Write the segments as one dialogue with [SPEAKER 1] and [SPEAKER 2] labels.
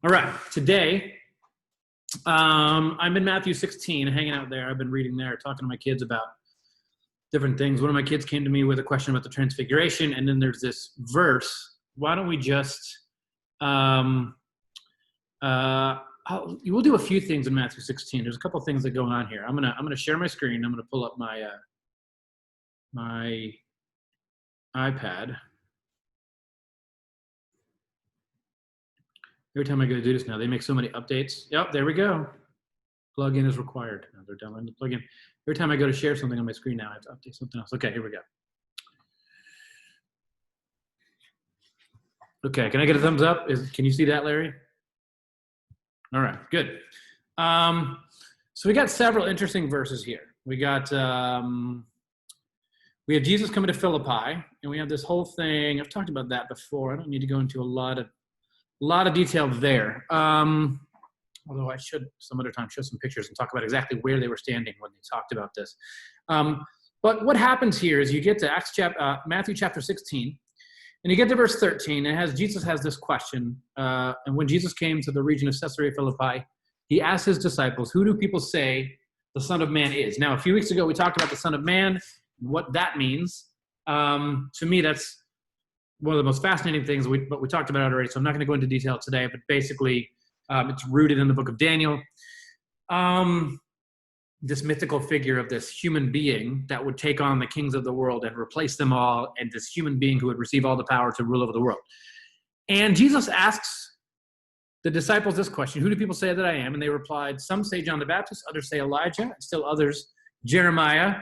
[SPEAKER 1] All right, today I'm in Matthew 16, hanging out there. I've been reading there, talking to my kids about different things. One of my kids came to me with a question about the Transfiguration, and then there's this verse. Why don't we just we'll do a few things in Matthew 16. There's a couple things that are going on here. I'm gonna share my screen. I'm gonna pull up my my iPad. Every time I go to do this now, they make so many updates. Yep, there we go. Plugin is required. Now they're downloading the plugin. Every time I go to share something on my screen now, I have to update something else. Okay, here we go. Okay, can I get a thumbs up? Can you see that, Larry? All right, good. So we got several interesting verses here. We have Jesus coming to Philippi, and we have this whole thing. I've talked about that before. I don't need to go into a lot of detail there. Although I should some other time show some pictures and talk about exactly where they were standing when they talked about this. But what happens here is you get to Matthew chapter 16, and you get to verse 13. Jesus has this question. And when Jesus came to the region of Caesarea Philippi, he asked his disciples, "Who do people say the Son of Man is?" Now, a few weeks ago, we talked about the Son of Man, what that means. To me, that's one of the most fascinating things, but we talked about it already, so I'm not going to go into detail today, but basically it's rooted in the book of Daniel. This mythical figure of this human being that would take on the kings of the world and replace them all, and this human being who would receive all the power to rule over the world. And Jesus asks the disciples this question: "Who do people say that I am?" And they replied, "Some say John the Baptist, others say Elijah, and still others Jeremiah,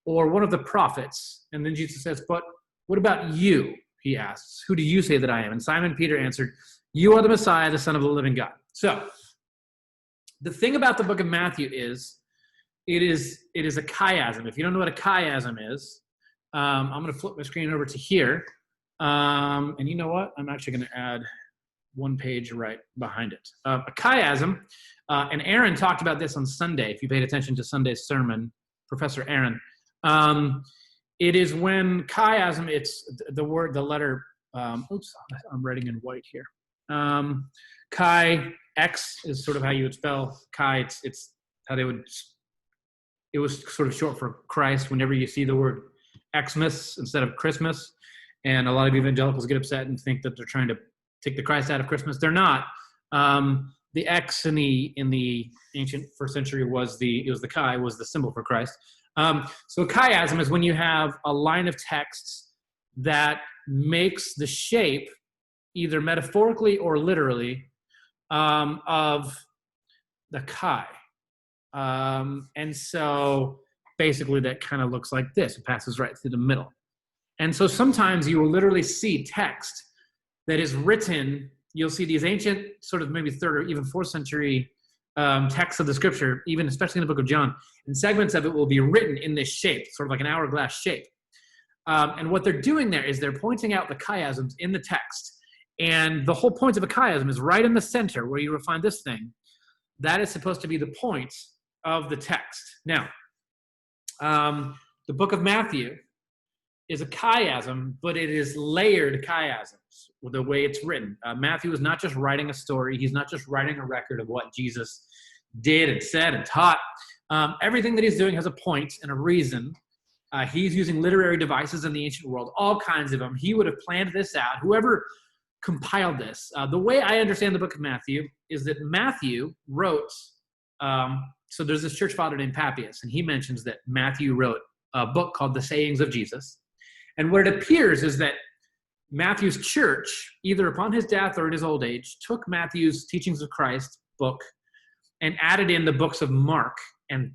[SPEAKER 1] or one of the prophets." And then Jesus says, "But what about you?" He asks, "Who do you say that I am?" And Simon Peter answered, "You are the Messiah, the Son of the living God." So the thing about the book of Matthew is it is a chiasm. If you don't know what a chiasm is, I'm going to flip my screen over to here. And you know what? I'm actually going to add one page right behind it. A chiasm, and Aaron talked about this on Sunday, if you paid attention to Sunday's sermon, Professor Aaron. It is when chiasm, it's the letter, oops, I'm writing in white here. Chi, X is sort of how you would spell chi. It's how they would, it was sort of short for Christ. Whenever you see the word Xmas instead of Christmas, and a lot of evangelicals get upset and think that they're trying to take the Christ out of Christmas. They're not. The X in the ancient first century was the chi, was the symbol for Christ. So chiasm is when you have a line of texts that makes the shape, either metaphorically or literally, of the chi. And so basically that kind of looks like this. It passes right through the middle. And so sometimes you will literally see text that is written. You'll see these ancient sort of maybe 3rd or even 4th century texts of the scripture, even especially in the book of John, and segments of it will be written in this shape, sort of like an hourglass shape. And what they're doing there is they're pointing out the chiasms in the text. And the whole point of a chiasm is right in the center where you will find this thing. That is supposed to be the point of the text. Now, the book of Matthew is a chiasm, but it is layered chiasms with the way it's written. Matthew is not just writing a story. He's not just writing a record of what Jesus did and said and taught. Everything that he's doing has a point and a reason. He's using literary devices in the ancient world, all kinds of them. He would have planned this out. Whoever compiled this. The way I understand the book of Matthew is that Matthew wrote, so there's this church father named Papias, and he mentions that Matthew wrote a book called The Sayings of Jesus. And what it appears is that Matthew's church, either upon his death or in his old age, took Matthew's Teachings of Christ book and added in the books of Mark and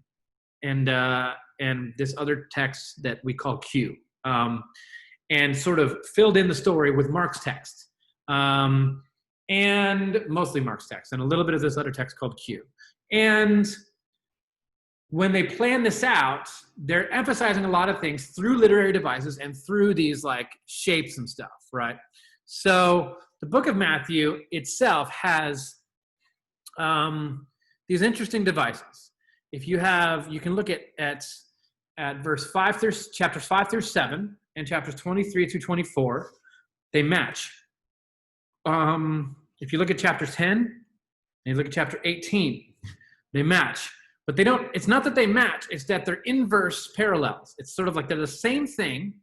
[SPEAKER 1] this other text that we call Q, and sort of filled in the story with Mark's text. And mostly Mark's text, and a little bit of this other text called Q. And when they plan this out, they're emphasizing a lot of things through literary devices and through these like shapes and stuff, right? So the book of Matthew itself has these interesting devices. If you can look at chapters 5 through 7 and chapters 23 through 24, they match. If you look at chapter 10, And you look at chapter 18, they match. But they don't, it's not that they match, it's that they're inverse parallels. It's sort of like they're the same thing,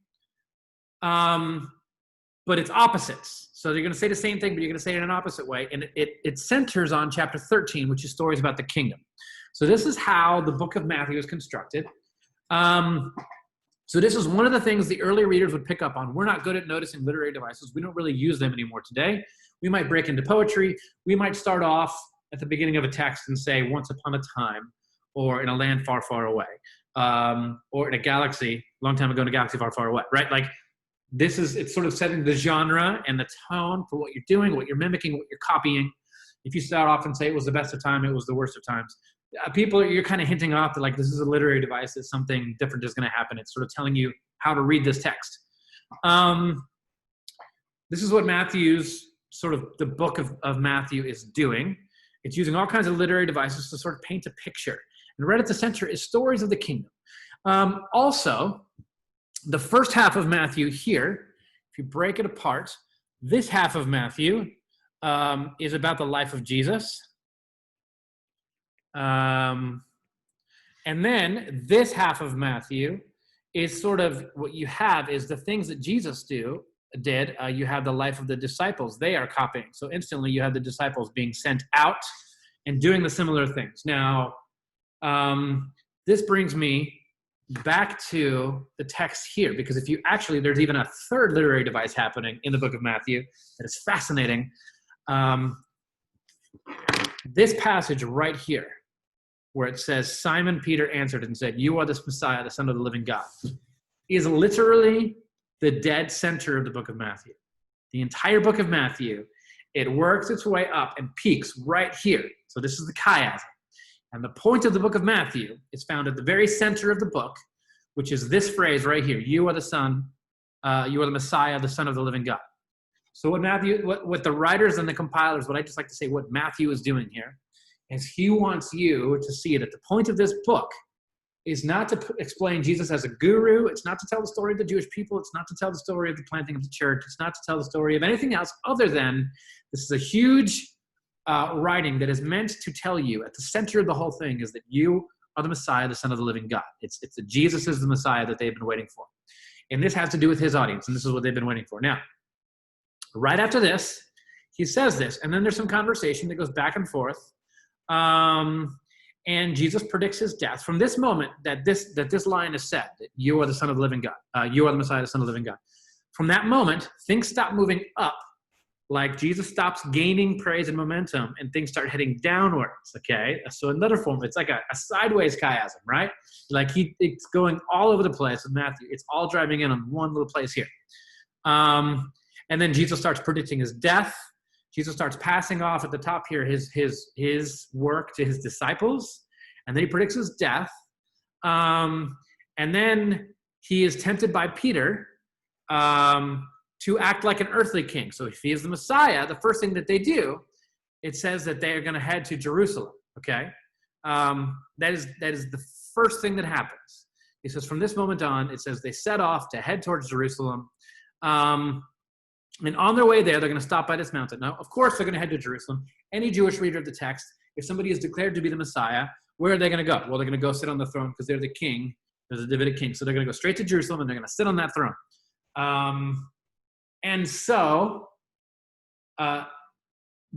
[SPEAKER 1] but it's opposites. So you're going to say the same thing, but you're going to say it in an opposite way. And it centers on chapter 13, which is stories about the kingdom. So this is how the book of Matthew is constructed. So this is one of the things the early readers would pick up on. We're not good at noticing literary devices. We don't really use them anymore today. We might break into poetry. We might start off at the beginning of a text and say, once upon a time, or in a land far, far away, or in a galaxy, long time ago in a galaxy far, far away, right? Like it's sort of setting the genre and the tone for what you're doing, what you're mimicking, what you're copying. If you start off and say it was the best of time, it was the worst of times. You're kind of hinting off that like this is a literary device, that something different is going to happen. It's sort of telling you how to read this text. This is what Matthew's, sort of the book of Matthew is doing. It's using all kinds of literary devices to sort of paint a picture. And right at the center is stories of the kingdom. Also, the first half of Matthew here, if you break it apart, this half of Matthew is about the life of Jesus. And then this half of Matthew is sort of what you have is the things that Jesus did. You have the life of the disciples. They are copying. So instantly you have the disciples being sent out and doing the similar things. Now, this brings me back to the text here, because if you actually, there's even a third literary device happening in the book of Matthew that is fascinating. This passage right here, where it says, Simon Peter answered and said, "You are the Messiah, the Son of the living God," is literally the dead center of the book of Matthew. The entire book of Matthew, it works its way up and peaks right here. So this is the chiasm. And the point of the book of Matthew is found at the very center of the book, which is this phrase right here: "You are the Son, you are the Messiah, the Son of the living God." So what the writers and the compilers, what I just like to say, what Matthew is doing here, is he wants you to see that the point of this book is not to explain Jesus as a guru. It's not to tell the story of the Jewish people. It's not to tell the story of the planting of the church. It's not to tell the story of anything else other than this is a huge writing that is meant to tell you at the center of the whole thing is that you are the Messiah, the Son of the living God. It's that Jesus is the Messiah that they've been waiting for. And this has to do with his audience, and this is what they've been waiting for. Now, right after this, he says this, and then there's some conversation that goes back and forth. And Jesus predicts his death. From this moment that this line is said, that you are the Son of the living God, you are the Messiah, the Son of the living God. From that moment, things stop moving up, like Jesus stops gaining praise and momentum, and things start heading downwards, okay? So another form, it's like a sideways chiasm, right? Like it's going all over the place with Matthew. It's all driving in on one little place here. And then Jesus starts predicting his death. Jesus starts passing off at the top here his work to his disciples, and then he predicts his death. And then he is tempted by Peter to act like an earthly king. So if he is the Messiah, the first thing that they do, it says that they are going to head to Jerusalem. Okay, that is the first thing that happens. He says from this moment on, it says they set off to head towards Jerusalem. And on their way there, they're going to stop by this mountain. Now, of course, they're going to head to Jerusalem. Any Jewish reader of the text, if somebody is declared to be the Messiah, where are they going to go? Well, they're going to go sit on the throne because they're the king. There's a Davidic king. So they're going to go straight to Jerusalem, and they're going to sit on that throne. And so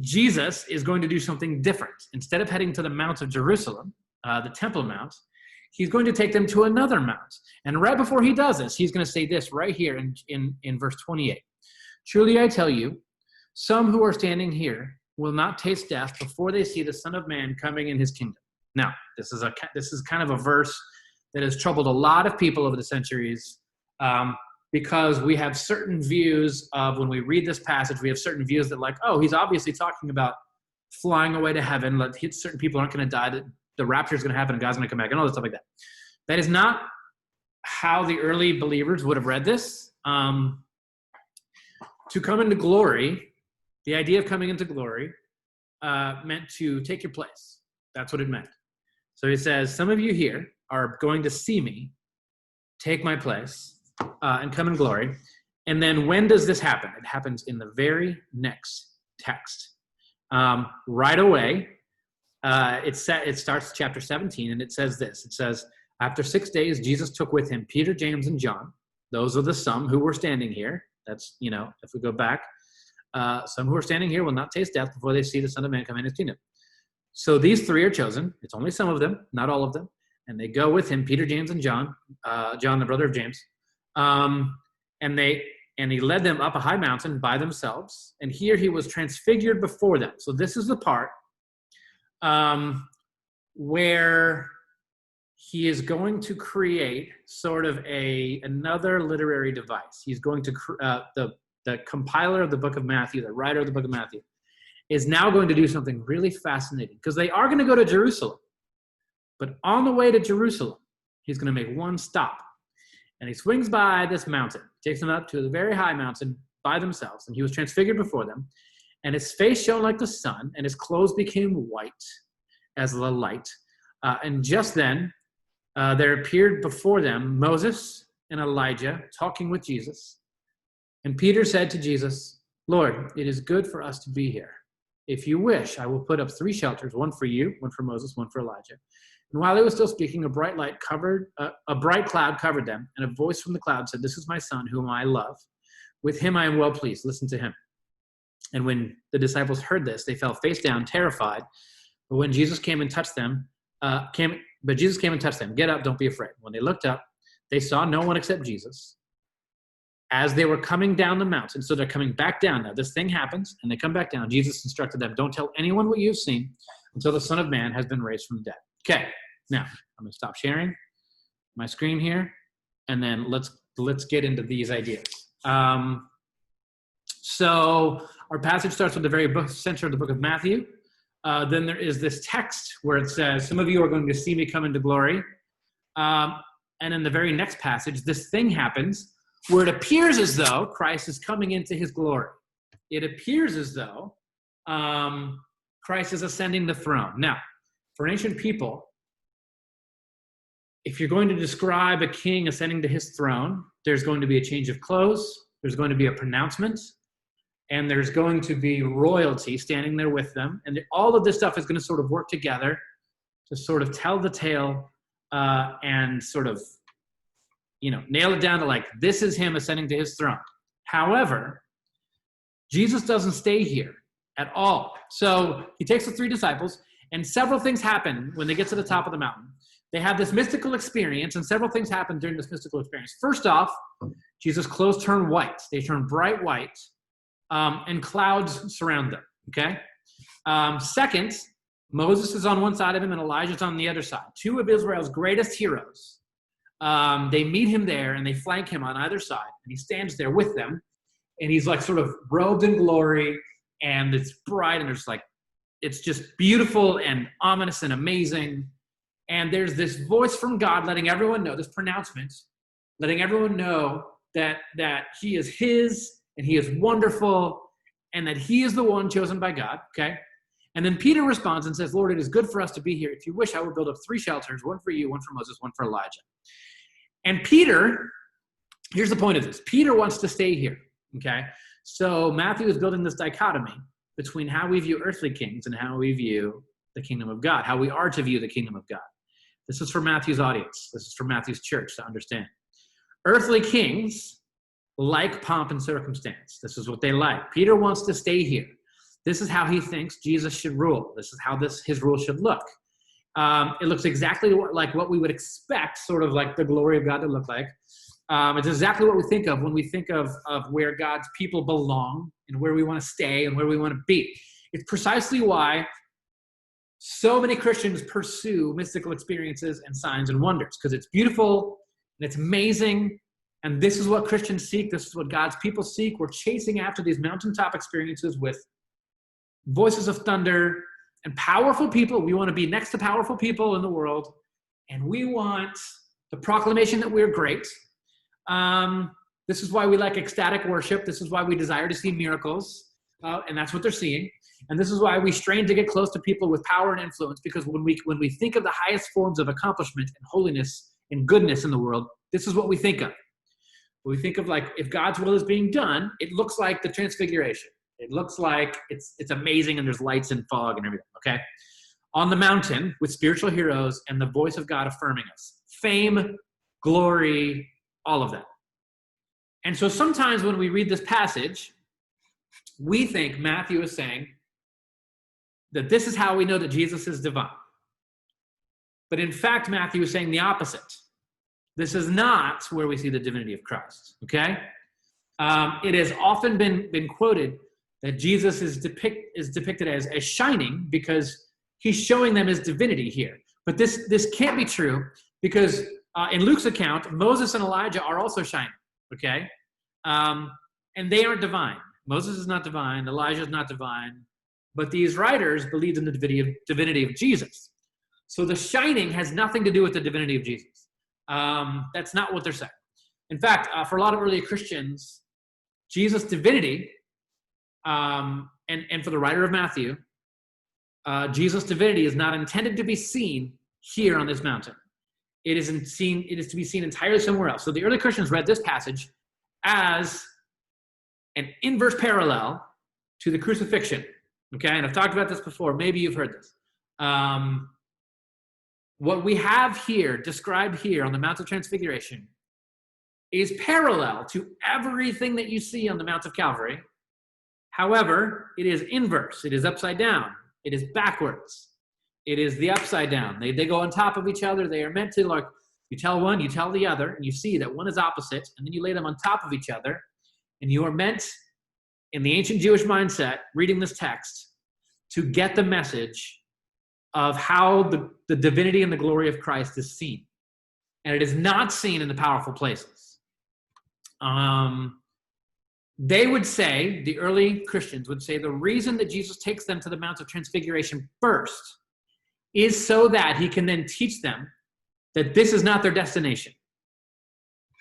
[SPEAKER 1] Jesus is going to do something different. Instead of heading to the Mount of Jerusalem, the Temple Mount, he's going to take them to another mount. And right before he does this, he's going to say this right here in verse 28. "Truly I tell you, some who are standing here will not taste death before they see the Son of Man coming in his kingdom." Now, this is kind of a verse that has troubled a lot of people over the centuries, because we have certain views of when we read this passage, we have certain views that like, oh, he's obviously talking about flying away to heaven. Certain people aren't going to die. That the rapture is going to happen and God's going to come back and all this stuff like that. That is not how the early believers would have read this. To come into glory, the idea of coming into glory meant to take your place. That's what it meant. So he says, some of you here are going to see me take my place and come in glory. And then when does this happen? It happens in the very next text. Right away, It starts chapter 17, and it says this. It says, after 6 days, Jesus took with him Peter, James, and John. Those are the some who were standing here. That's, if we go back, some who are standing here will not taste death before they see the Son of Man come in his kingdom. So these three are chosen. It's only some of them, not all of them. And they go with him, Peter, James, and John, John, the brother of James. And he led them up a high mountain by themselves. And here he was transfigured before them. So this is the part where he is going to create sort of another literary device. He's going to, the compiler of the book of Matthew, the writer of the book of Matthew, is now going to do something really fascinating, because they are going to go to Jerusalem. But on the way to Jerusalem, he's going to make one stop. And he swings by this mountain, takes them up to the very high mountain by themselves. And he was transfigured before them. And his face shone like the sun, and his clothes became white as the light. And just then, there appeared before them Moses and Elijah talking with Jesus. And Peter said to Jesus, Lord, it is good for us to be here. If you wish, I will put up 3 shelters, one for you, one for Moses, one for Elijah. And while he was still speaking, a bright cloud covered them, and a voice from the cloud said, this is my son, whom I love. With him I am well pleased. Listen to him. And when the disciples heard this, they fell face down, terrified. But when Jesus came and touched them, Get up, don't be afraid. When they looked up, they saw no one except Jesus. As they were coming down the mountain, so they're coming back down now. This thing happens, and they come back down. Jesus instructed them, don't tell anyone what you've seen until the Son of Man has been raised from the dead. Okay, now I'm going to stop sharing my screen here, and then let's get into these ideas. So our passage starts with the very center of the book of Matthew. Then there is this text where it says, some of you are going to see me come into glory. And in the very next passage, this thing happens where it appears as though Christ is coming into his glory. It appears as though Christ is ascending the throne. Now, for ancient people, if you're going to describe a king ascending to his throne, there's going to be a change of clothes, there's going to be a pronouncement, and there's going to be royalty standing there with them. And all of this stuff is going to sort of work together to sort of tell the tale and sort of, nail it down to like, this is him ascending to his throne. However, Jesus doesn't stay here at all. So he takes the 3 disciples, and several things happen when they get to the top of the mountain. They have this mystical experience, and several things happen during this mystical experience. First off, Jesus' clothes turn white. They turn bright white, and clouds surround them, okay? Second, Moses is on one side of him, and Elijah's on the other side. 2 of Israel's greatest heroes. They meet him there, and they flank him on either side, and he stands there with them, and he's like sort of robed in glory, and it's bright, and it's just beautiful and ominous and amazing. And there's this voice from God letting everyone know, this pronouncement, letting everyone know that he is his, and he is wonderful, and that he is the one chosen by God, okay? And then Peter responds and says, Lord, it is good for us to be here. If you wish, I will build up 3 shelters, one for you, one for Moses, one for Elijah. And Peter, here's the point of this. Peter wants to stay here, okay? So Matthew is building this dichotomy between how we view earthly kings and how we view the kingdom of God, how we are to view the kingdom of God. This is for Matthew's audience. This is for Matthew's church to understand. Earthly kings like pomp and circumstance. This is what they like. Peter wants to stay here. This is how he thinks Jesus should rule. This is how his rule should look. It looks exactly like what we would expect, sort of like the glory of God to look like. It's exactly what we think of when we think of where God's people belong and where we want to stay and where we want to be. It's precisely why so many Christians pursue mystical experiences and signs and wonders, because it's beautiful and it's amazing. And this is what Christians seek. This is what God's people seek. We're chasing after these mountaintop experiences with voices of thunder and powerful people. We want to be next to powerful people in the world. And we want the proclamation that we're great. This is why we like ecstatic worship. This is why we desire to see miracles. And that's what they're seeing. And this is why we strain to get close to people with power and influence, because when we think of the highest forms of accomplishment and holiness and goodness in the world, this is what we think of. When we think of like, if God's will is being done, it looks like the Transfiguration. It looks like it's amazing and there's lights and fog and everything, okay? on the mountain with spiritual heroes and the voice of God affirming us. Fame, glory, all of that. And so sometimes when we read this passage, we think Matthew is saying that this is how we know that Jesus is divine. But in fact, Matthew is saying the opposite. This is not where we see the divinity of Christ, okay? It has often been quoted that Jesus is depicted as shining because he's showing them his divinity here. But this can't be true because in Luke's account, Moses and Elijah are also shining, okay? And they aren't divine. Moses is not divine. Elijah is not divine. But these writers believed in the divinity of Jesus. So the shining has nothing to do with the divinity of Jesus. That's not what they're saying. In fact, for a lot of early Christians, Jesus' divinity, and for the writer of Matthew, Jesus' divinity is not intended to be seen here on this mountain. It is to be seen entirely somewhere else. So the early Christians read this passage as an inverse parallel to the crucifixion. Okay, and I've talked about this before. Maybe you've heard this. What we have here, described here on the Mount of Transfiguration, is parallel to everything that you see on the Mount of Calvary. However, it is inverse. It is upside down. It is backwards. It is the upside down. They go on top of each other. They are meant to, like, you tell one, you tell the other, and you see that one is opposite, and then you lay them on top of each other, and you are meant, in the ancient Jewish mindset, reading this text, to get the message of how the divinity and the glory of Christ is seen. And it is not seen in the powerful places. They would say, the early Christians would say, the reason that Jesus takes them to the Mount of Transfiguration first is so that he can then teach them that this is not their destination.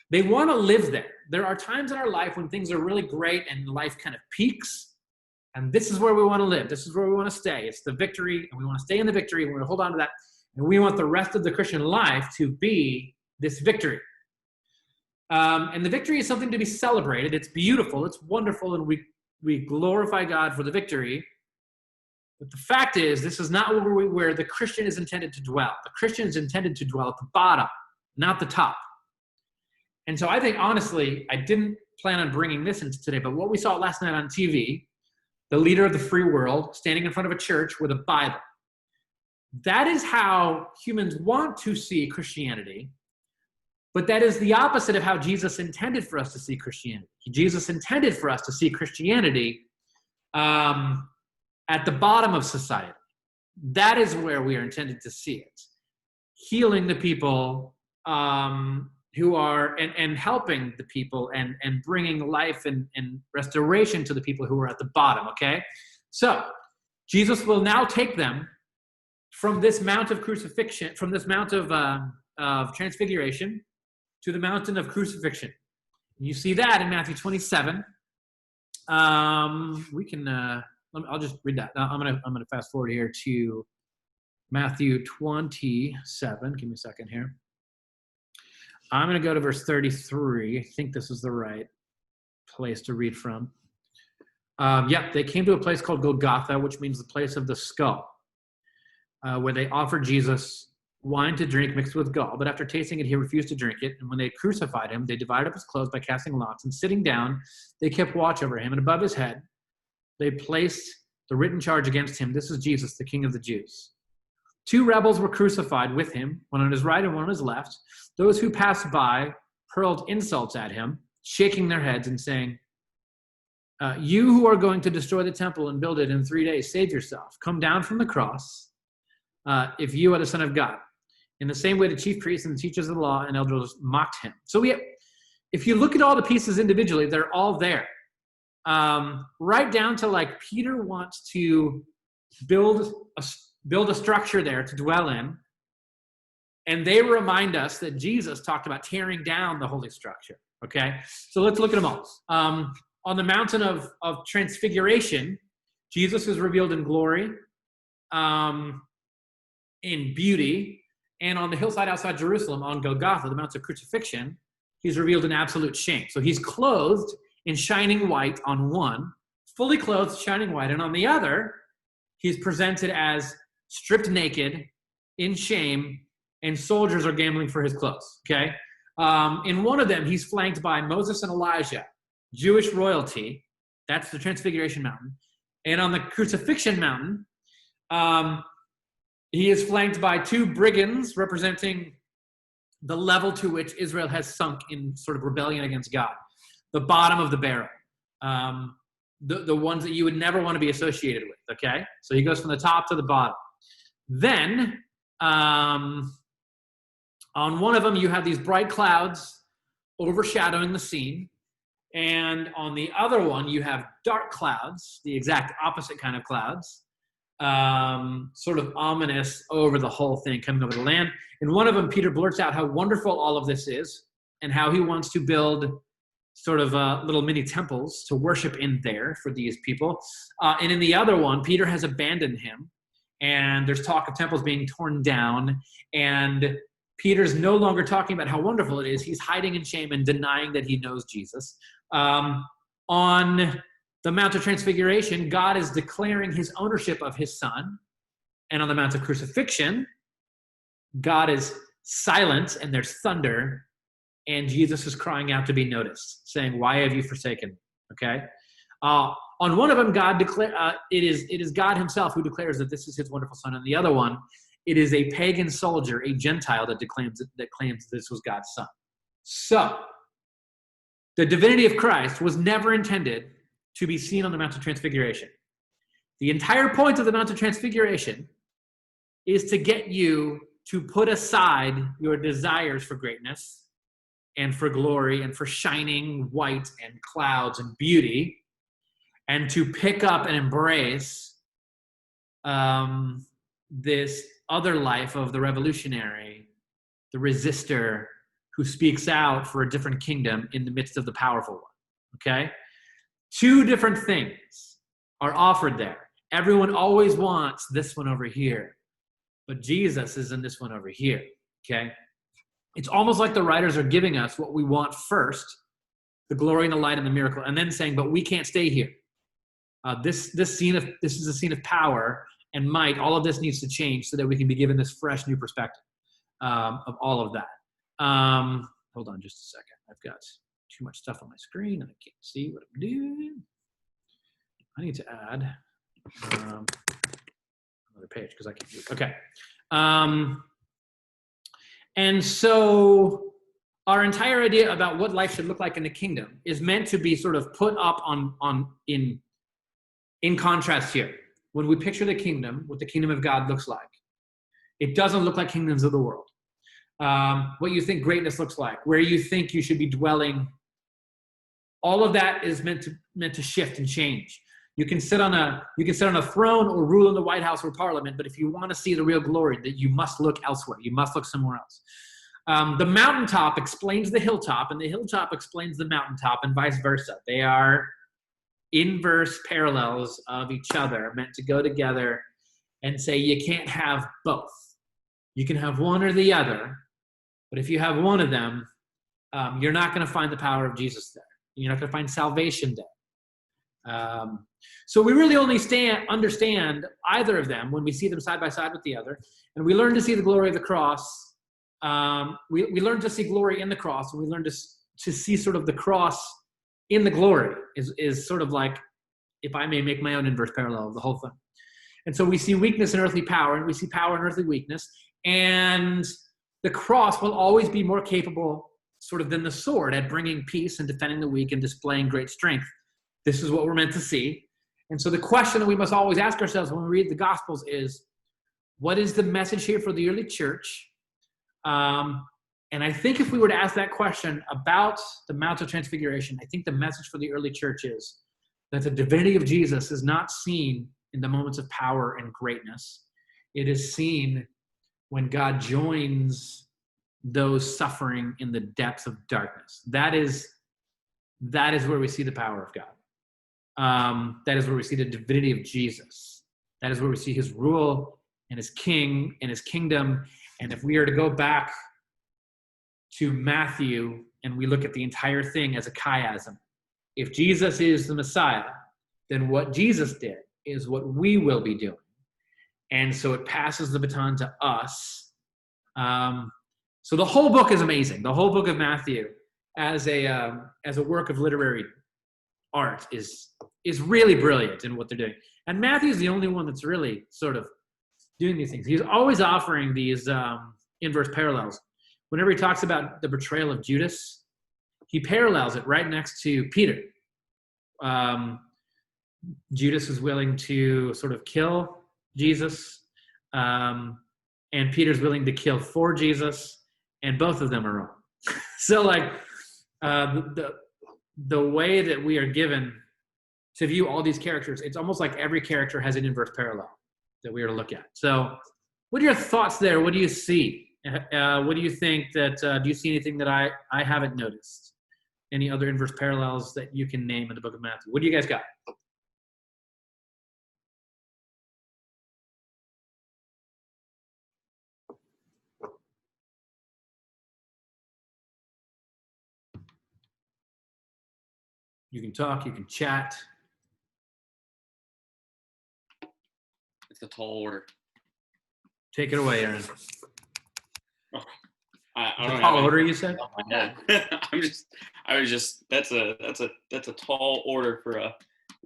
[SPEAKER 1] They want to live there. There are times in our life when things are really great and life kind of peaks, and this is where we want to live. This is where we want to stay. It's the victory, and we want to stay in the victory, and we want to hold on to that. And we want the rest of the Christian life to be this victory. And the victory is something to be celebrated. It's beautiful. It's wonderful, and we glorify God for the victory. But the fact is, this is not where the Christian is intended to dwell. The Christian is intended to dwell at the bottom, not the top. And so I think, honestly, I didn't plan on bringing this into today, but what we saw last night on TV, the leader of the free world standing in front of a church with a Bible, that is how humans want to see Christianity, but that is the opposite of how Jesus intended for us to see Christianity. Jesus intended for us to see Christianity at the bottom of society. That is where we are intended to see it. Healing the people who are, and helping the people and bringing life and restoration to the people who are at the bottom, okay? So, Jesus will now take them from this Mount of Crucifixion, from this Mount of Transfiguration to the Mountain of Crucifixion. You see that in Matthew 27. I'll just read that. I'm gonna fast forward here to Matthew 27. Give me a second here. I'm going to go to verse 33. I think this is the right place to read from. They came to a place called Golgotha, which means the place of the skull, where they offered Jesus wine to drink mixed with gall. But after tasting it, he refused to drink it. And when they crucified him, they divided up his clothes by casting lots. And sitting down, they kept watch over him. And above his head, they placed the written charge against him. This is Jesus, the King of the Jews. 2 rebels were crucified with him, one on his right and one on his left. Those who passed by hurled insults at him, shaking their heads and saying, you who are going to destroy the temple and build it in 3 days, save yourself. Come down from the cross if you are the Son of God. In the same way, the chief priests and the teachers of the law and elders mocked him. So if you look at all the pieces individually, they're all there. Right down to, like, Peter wants to build a structure there to dwell in. And they remind us that Jesus talked about tearing down the holy structure. Okay, so let's look at them all. On the mountain of Transfiguration, Jesus is revealed in glory, in beauty, and on the hillside outside Jerusalem, on Golgotha, the Mount of Crucifixion, he's revealed in absolute shame. So he's clothed in shining white on one, fully clothed, shining white, and on the other, he's presented as stripped naked, in shame, and soldiers are gambling for his clothes, okay? In one of them, he's flanked by Moses and Elijah, Jewish royalty. That's the Transfiguration Mountain. And on the Crucifixion Mountain, he is flanked by two brigands representing the level to which Israel has sunk in sort of rebellion against God. The bottom of the barrel. The ones that you would never want to be associated with, okay? So he goes from the top to the bottom. Then, on one of them, you have these bright clouds overshadowing the scene. And on the other one, you have dark clouds, the exact opposite kind of clouds, sort of ominous over the whole thing coming over the land. In one of them, Peter blurts out how wonderful all of this is and how he wants to build sort of little mini temples to worship in there for these people. And in the other one, Peter has abandoned him, and there's talk of temples being torn down, and Peter's no longer talking about how wonderful it is. He's hiding in shame and denying that he knows Jesus. On the Mount of Transfiguration, God is declaring his ownership of his son. And on the Mount of Crucifixion, God is silent and there's thunder, and Jesus is crying out to be noticed, saying, "Why have you forsaken me?" Okay? On one of them, it is God himself who declares that this is his wonderful son. And the other one, it is a pagan soldier, a Gentile, that claims this was God's son. So, the divinity of Christ was never intended to be seen on the Mount of Transfiguration. The entire point of the Mount of Transfiguration is to get you to put aside your desires for greatness and for glory and for shining white and clouds and beauty, and to pick up and embrace this other life of the revolutionary, the resistor, who speaks out for a different kingdom in the midst of the powerful one, okay? Two different things are offered there. Everyone always wants this one over here, but Jesus is in this one over here, okay? It's almost like the writers are giving us what we want first, the glory and the light and the miracle, and then saying, but we can't stay here. This is a scene of power and might. All of this needs to change so that we can be given this fresh new perspective of all of that. Hold on just a second. I've got too much stuff on my screen and I can't see what I'm doing. I need to add another page because I can't do it. Okay. And so our entire idea about what life should look like in the kingdom is meant to be sort of put up in contrast here. When we picture the kingdom, what the kingdom of God looks like, it doesn't look like kingdoms of the world. What you think greatness looks like, where you think you should be dwelling, all of that is meant to shift and change. You can sit on a throne or rule in the White House or Parliament, but if you want to see the real glory, that you must look elsewhere. You must look somewhere else. The mountaintop explains the hilltop, and the hilltop explains the mountaintop, and vice versa. They are inverse parallels of each other, meant to go together and say you can't have both. You can have one or the other, but if you have one of them, you're not going to find the power of Jesus there. You're not going to find salvation there. So we really only understand either of them when we see them side by side with the other, and we learn to see the glory of the cross. We learn to see glory in the cross, and we learn to see sort of the cross in the glory is sort of like, if I may make my own inverse parallel of the whole thing. And so we see weakness in earthly power, and we see power in earthly weakness, and the cross will always be more capable sort of than the sword at bringing peace and defending the weak and displaying great strength. This is what we're meant to see. And so the question that we must always ask ourselves when we read the Gospels is, what is the message here for the early church? And I think if we were to ask that question about the Mount of Transfiguration, I think the message for the early church is that the divinity of Jesus is not seen in the moments of power and greatness. It is seen when God joins those suffering in the depths of darkness. That is where we see the power of God. That is where we see the divinity of Jesus. That is where we see his rule and his king and his kingdom. And if we are to go back to Matthew and we look at the entire thing as a chiasm, if Jesus is the Messiah, then what Jesus did is what we will be doing. and so it passes the baton to us. So the whole book is amazing. The whole book of Matthew, as a work of literary art, is really brilliant in what they're doing. And Matthew's the only one that's really sort of doing these things. He's always offering these inverse parallels. Whenever he talks about the betrayal of Judas, he parallels it right next to Peter. Judas is willing to sort of kill Jesus, and Peter's willing to kill for Jesus, and both of them are wrong. So, like, the way that we are given to view all these characters, it's almost like every character has an inverse parallel that we are to look at. So, what are your thoughts there? What do you see? What do you think that, do you see anything that I haven't noticed? Any other inverse parallels that you can name in the book of Matthew? What do you guys got? You can talk, you can chat.
[SPEAKER 2] It's a tall order.
[SPEAKER 1] Take it away, Aaron.
[SPEAKER 2] Oh, I don't
[SPEAKER 1] Tall
[SPEAKER 2] have
[SPEAKER 1] order, you said?
[SPEAKER 2] That's a tall order for a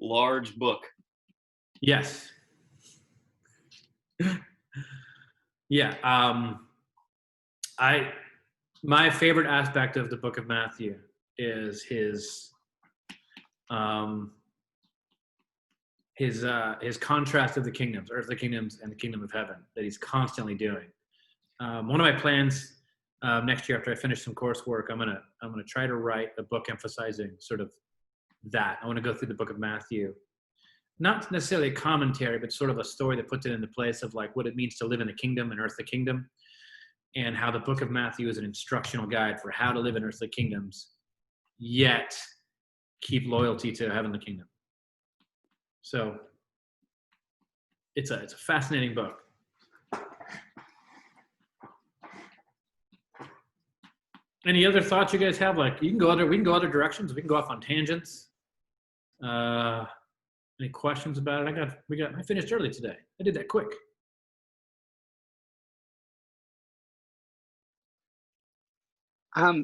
[SPEAKER 2] large book.
[SPEAKER 1] Yes. Yeah. My favorite aspect of the book of Matthew is his contrast of the kingdoms, earthly kingdoms and the kingdom of heaven, that he's constantly doing. One of my plans next year, after I finish some coursework, I'm gonna try to write a book emphasizing sort of that. I want to go through the book of Matthew, not necessarily a commentary, but sort of a story that puts it into place of like what it means to live in the kingdom and earthly kingdom, and how the book of Matthew is an instructional guide for how to live in earthly kingdoms, yet keep loyalty to heavenly kingdom. So it's a fascinating book. Any other thoughts you guys have? Like, we can go other directions. We can go off on tangents. Any questions about it? I finished early today. I did that quick.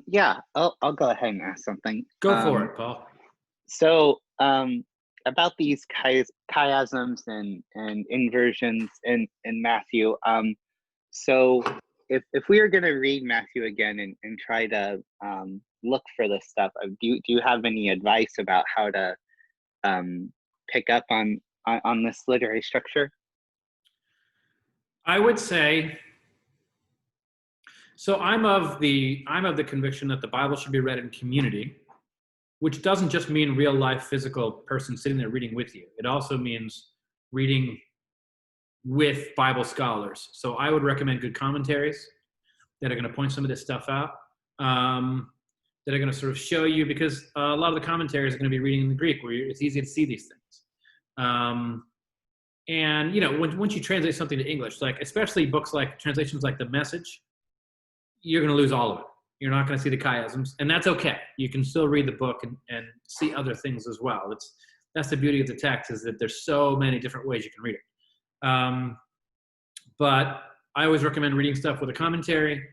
[SPEAKER 3] Yeah, I'll go ahead and ask something.
[SPEAKER 1] Go for it, Paul.
[SPEAKER 3] So, about these chiasms and inversions in Matthew. So if we are going to read Matthew again and try to look for this stuff, do you have any advice about how to pick up on this literary structure?
[SPEAKER 1] I would say, so I'm of the conviction that the Bible should be read in community, which doesn't just mean real life physical person sitting there reading with you. It also means reading with Bible scholars. So I would recommend good commentaries that are going to point some of this stuff out, that are going to sort of show you, because a lot of the commentaries are going to be reading in the Greek, where it's easy to see these things. And you know, once you translate something to English, like especially books like translations like The Message, you're going to lose all of it. You're not going to see the chiasms, and that's okay. You can still read the book and see other things as well. That's the beauty of the text, is that there's so many different ways you can read it. But I always recommend reading stuff with a commentary.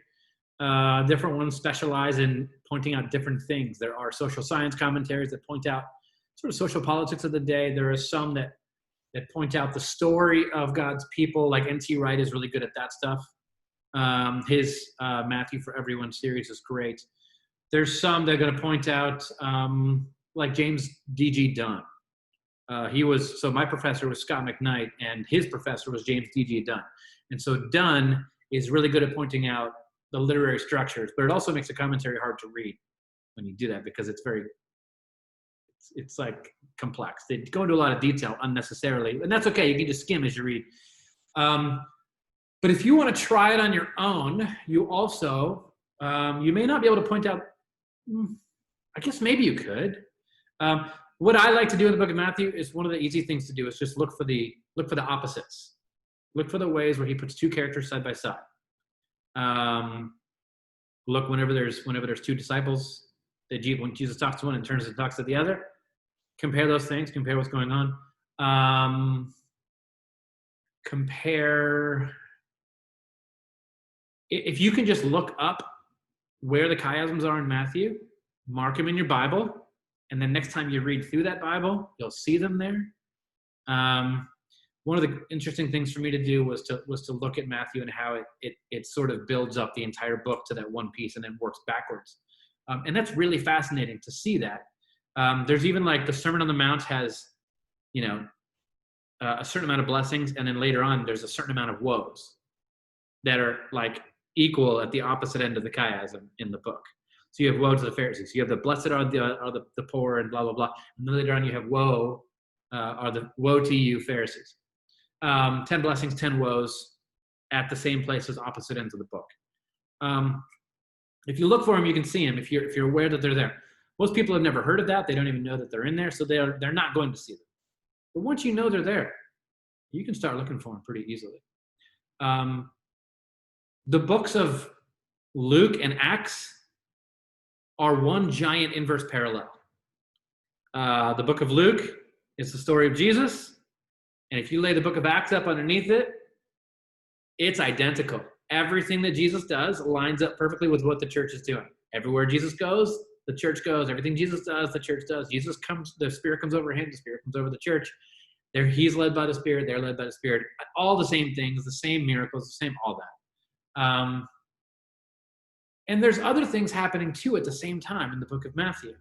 [SPEAKER 1] Different ones specialize in pointing out different things. There are social science commentaries that point out sort of social politics of the day. There are some that point out the story of God's people, like N.T. Wright is really good at that stuff. His Matthew for Everyone series is great. There's some that are going to point out, like James D.G. Dunn. So my professor was Scott McKnight, and his professor was James D.G. Dunn. And so Dunn is really good at pointing out the literary structures, but it also makes a commentary hard to read when you do that, because it's like complex. They go into a lot of detail unnecessarily, and that's okay. You can just skim as you read. But if you want to try it on your own, you also, you may not be able to point out, I guess maybe you could. What I like to do in the book of Matthew is, one of the easy things to do is just look for the opposites. Look for the ways where he puts two characters side by side. Look whenever there's two disciples, when Jesus talks to one and turns and talks to the other, compare those things, compare what's going on. compare. If you can just look up where the chiasms are in Matthew, mark them in your Bible, and then next time you read through that Bible, you'll see them there. One of the interesting things for me to do was to look at Matthew and how it sort of builds up the entire book to that one piece and then works backwards. And that's really fascinating to see that. There's even like the Sermon on the Mount has, a certain amount of blessings, and then later on there's a certain amount of woes that are like equal at the opposite end of the chiasm in the book. So you have woe to the Pharisees. You have the blessed are the poor and blah, blah, blah. And then later on you have woe to you Pharisees. 10 blessings, 10 woes at the same place as opposite ends of the book. If you look for them, you can see them if you're aware that they're there. Most people have never heard of that. They don't even know that they're in there, so they're not going to see them. But once you know they're there, you can start looking for them pretty easily. The books of Luke and Acts are one giant inverse parallel. The book of Luke is the story of Jesus, and if you lay the book of Acts up underneath it, it's identical. Everything that Jesus does lines up perfectly with what the church is doing. Everywhere Jesus goes, the church goes. Everything Jesus does, the church does. Jesus comes, the Spirit comes over him, the Spirit comes over the church. He's led by the Spirit, they're led by the Spirit. All the same things, the same miracles, the same all that. And there's other things happening too at the same time in the book of Matthew.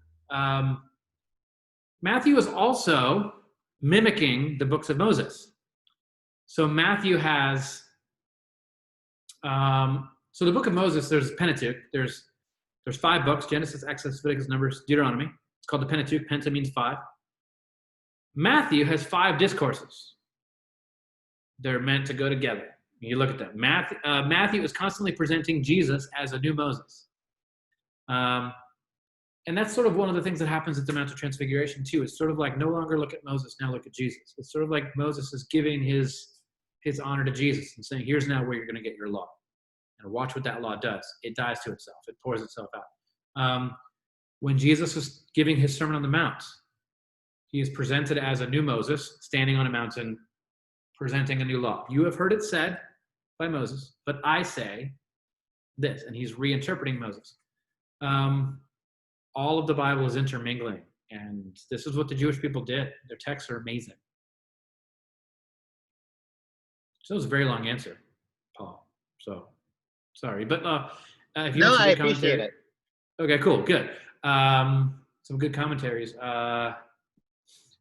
[SPEAKER 1] Matthew is also mimicking the books of Moses. So Matthew has, so the book of Moses, there's Pentateuch. There's 5 books: Genesis, Exodus, Leviticus, Numbers, Deuteronomy. It's called the Pentateuch. Penta means 5. Matthew has 5 discourses. They're meant to go together. You look at them. Matthew is constantly presenting Jesus as a new Moses. And that's sort of one of the things that happens at the Mount of Transfiguration too. It's sort of like no longer look at Moses, now look at Jesus. It's sort of like Moses is giving his honor to Jesus and saying, here's now where you're going to get your law. And watch what that law does. It dies to itself. It pours itself out. When Jesus was giving his Sermon on the Mount, he is presented as a new Moses standing on a mountain presenting a new law. You have heard it said by Moses, but I say this. And he's reinterpreting Moses. All of the Bible is intermingling. And this is what the Jewish people did. Their texts are amazing. So it was a very long answer, Paul. So sorry. But if you
[SPEAKER 3] No,
[SPEAKER 1] have some
[SPEAKER 3] I
[SPEAKER 1] good
[SPEAKER 3] appreciate
[SPEAKER 1] commentary-
[SPEAKER 3] it.
[SPEAKER 1] Okay, cool, good. Some good commentaries.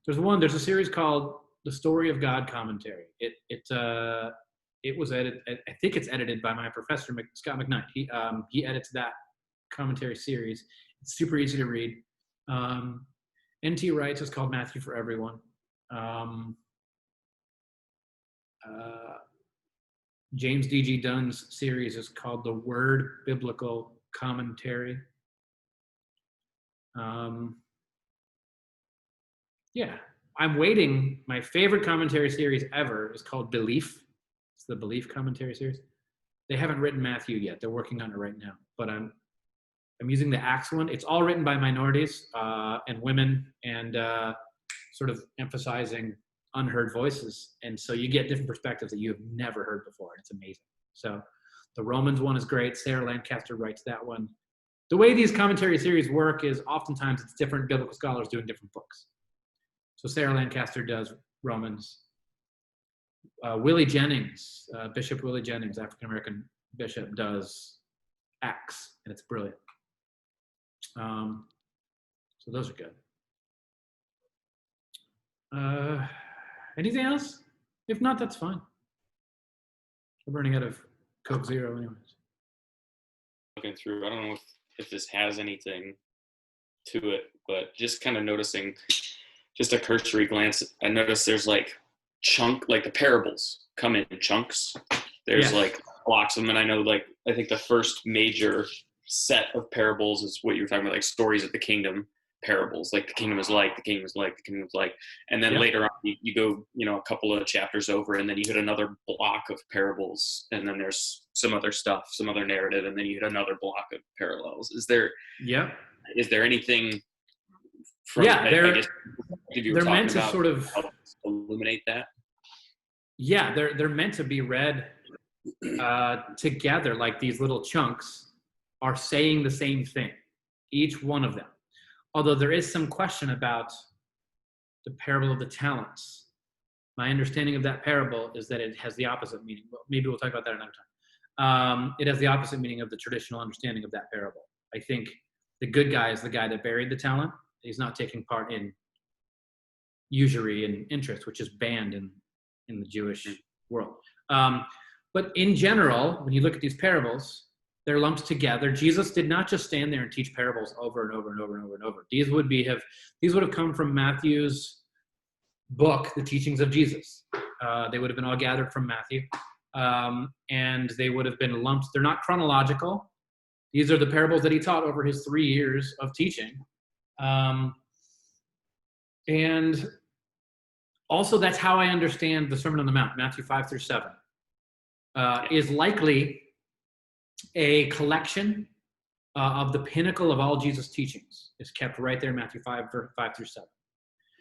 [SPEAKER 1] There's a series called The Story of God Commentary. It was edited. I think it's edited by my professor, Scott McKnight. He edits that commentary series. It's super easy to read. N.T. Wright's is called Matthew for Everyone. James D.G. Dunn's series is called The Word Biblical Commentary. Yeah, I'm waiting. My favorite commentary series ever is called Belief. It's the Belief commentary series. They haven't written Matthew yet. They're working on it right now. But I'm using the Acts one. It's all written by minorities and women, and sort of emphasizing unheard voices. And so you get different perspectives that you have never heard before. It's amazing. So the Romans one is great. Sarah Lancaster writes that one. The way these commentary series work is oftentimes it's different biblical scholars doing different books. So Sarah Lancaster does Romans. Willie Jennings, Bishop Willie Jennings, African-American bishop, does Acts, and it's brilliant. So those are good. Anything else? If not, that's fine. We're running out of Coke Zero anyways.
[SPEAKER 2] Looking through, I don't know if this has anything to it, but just kind of noticing, just a cursory glance, I noticed there's like the parables come in chunks. There's like blocks of them, and I think the first major set of parables is what you were talking about, like stories of the kingdom parables, like the kingdom is like, the kingdom is like, the kingdom is like, and then later on you go, a couple of chapters over, and then you hit another block of parables, and then there's some other stuff, some other narrative, and then you hit another block of parallels. Is there anything from, I guess, did you were
[SPEAKER 1] they're
[SPEAKER 2] talking
[SPEAKER 1] meant to
[SPEAKER 2] about
[SPEAKER 1] sort of
[SPEAKER 2] help illuminate that?
[SPEAKER 1] Yeah, they're meant to be read together, like these little chunks are saying the same thing, each one of them. Although there is some question about the parable of the talents. My understanding of that parable is that it has the opposite meaning. Well, maybe we'll talk about that another time. It has the opposite meaning of the traditional understanding of that parable. I think the good guy is the guy that buried the talent. He's not taking part in usury and interest, which is banned in the Jewish world. But in general, when you look at these parables, they're lumped together. Jesus did not just stand there and teach parables over and over and over and over and over. These would have come from Matthew's book, The Teachings of Jesus. They would have been all gathered from Matthew, and they would have been lumped. They're not chronological. These are the parables that he taught over his 3 years of teaching. And also, that's how I understand the Sermon on the Mount, Matthew 5-7, is likely a collection of the pinnacle of all Jesus' teachings. Is kept right there, Matthew 5-7.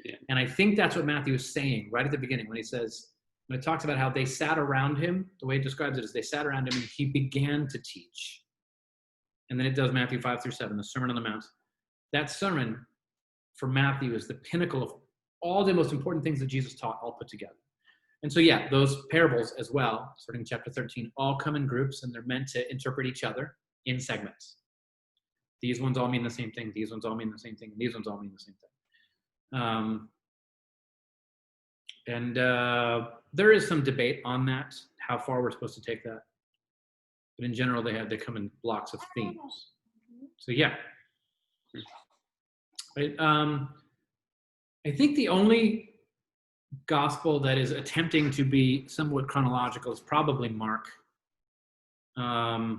[SPEAKER 2] Yeah.
[SPEAKER 1] And I think that's what Matthew is saying right at the beginning when it talks about how they sat around him. The way it describes it is they sat around him and he began to teach. And then it does Matthew 5-7, the Sermon on the Mount. That sermon for Matthew is the pinnacle of all the most important things that Jesus taught, all put together. And so, yeah, those parables as well, starting in chapter 13, all come in groups, and they're meant to interpret each other in segments. These ones all mean the same thing. These ones all mean the same thing. And these ones all mean the same thing. There is some debate on that, how far we're supposed to take that. But in general, they come in blocks of themes. So, yeah. I think the only gospel that is attempting to be somewhat chronological is probably Mark. I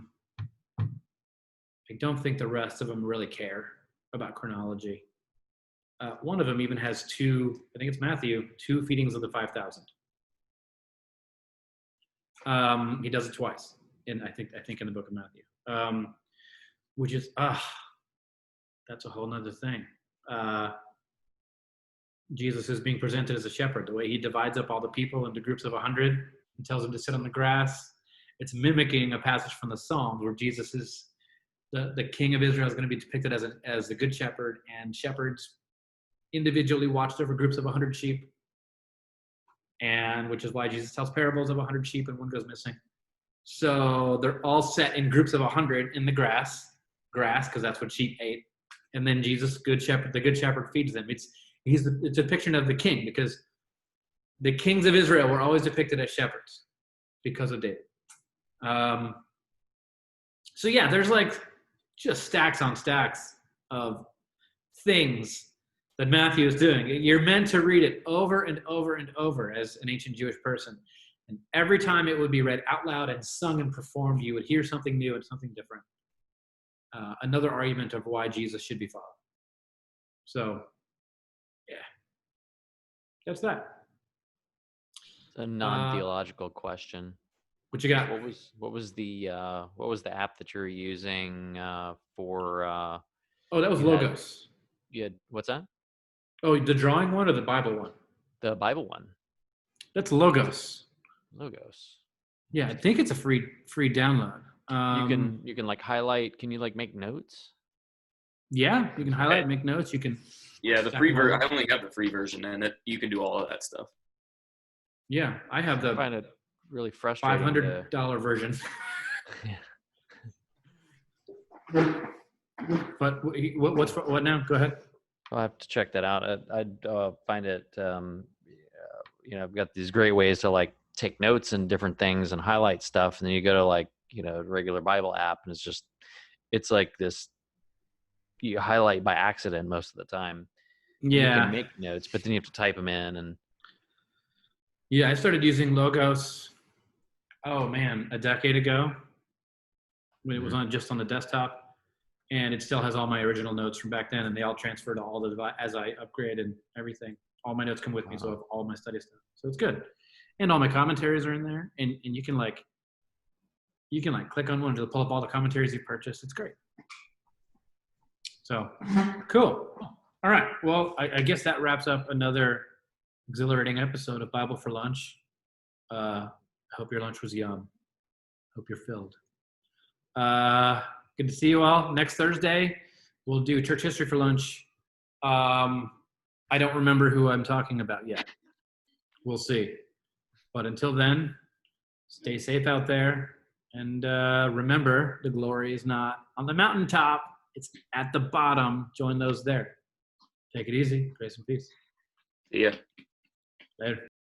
[SPEAKER 1] don't think the rest of them really care about chronology. One of them even has I think it's Matthew, 2 feedings of the 5,000. He does it twice, I think in the book of Matthew, which is that's a whole nother thing. Jesus is being presented as a shepherd. The way he divides up all the people into groups of 100 and tells them to sit on the grass. It's mimicking a passage from the Psalms where Jesus is the king of Israel is going to be depicted as the good shepherd, and shepherds individually watched over groups of 100 sheep, and which is why Jesus tells parables of 100 sheep and one goes missing. So they're all set in groups of 100 in the grass because that's what sheep ate, and then Jesus, the good shepherd, feeds them. It's a depiction of the king, because the kings of Israel were always depicted as shepherds because of David. So yeah, there's like just stacks on stacks of things that Matthew is doing. You're meant to read it over and over and over as an ancient Jewish person. And every time it would be read out loud and sung and performed, you would hear something new and something different. Another argument of why Jesus should be followed. So, yeah, that's that.
[SPEAKER 4] A non-theological question.
[SPEAKER 1] What you got?
[SPEAKER 4] What was the app that you're using for?
[SPEAKER 1] Oh, that was Logos.
[SPEAKER 4] What's that?
[SPEAKER 1] Oh, the drawing one or the Bible one?
[SPEAKER 4] The Bible one.
[SPEAKER 1] That's Logos.
[SPEAKER 4] Logos.
[SPEAKER 1] Yeah, I think it's a free download.
[SPEAKER 4] You can like highlight. Can you like make notes?
[SPEAKER 1] Yeah, you can highlight, make notes. You can.
[SPEAKER 2] Yeah, the free version. I only have the free version, and you can do all of that stuff.
[SPEAKER 1] Yeah, I have the.
[SPEAKER 4] I find it really frustrating.
[SPEAKER 1] $500 version. But what now? Go ahead.
[SPEAKER 4] I'll have to check that out. I'd find it. I've got these great ways to like take notes and different things and highlight stuff, and then you go to like regular Bible app, and it's like this. You highlight by accident most of the time.
[SPEAKER 1] Yeah.
[SPEAKER 4] You can make notes, but then you have to type them in. And
[SPEAKER 1] yeah, I started using Logos. Oh man, a decade ago, when it was just on the desktop, and it still has all my original notes from back then, and they all transfer to all the as I upgrade and everything. All my notes come with me, so I have all my study stuff. So it's good, and all my commentaries are in there, and you can click on one to pull up all the commentaries you purchased. It's great. So cool. All right. Well, I guess that wraps up another exhilarating episode of Bible for Lunch. I hope your lunch was yum. Hope you're filled. Good to see you all. Next Thursday, we'll do church history for lunch. I don't remember who I'm talking about yet. We'll see. But until then, stay safe out there. And remember, the glory is not on the mountaintop. It's at the bottom. Join those there. Take it easy. Grace and peace.
[SPEAKER 2] See ya.
[SPEAKER 1] Later.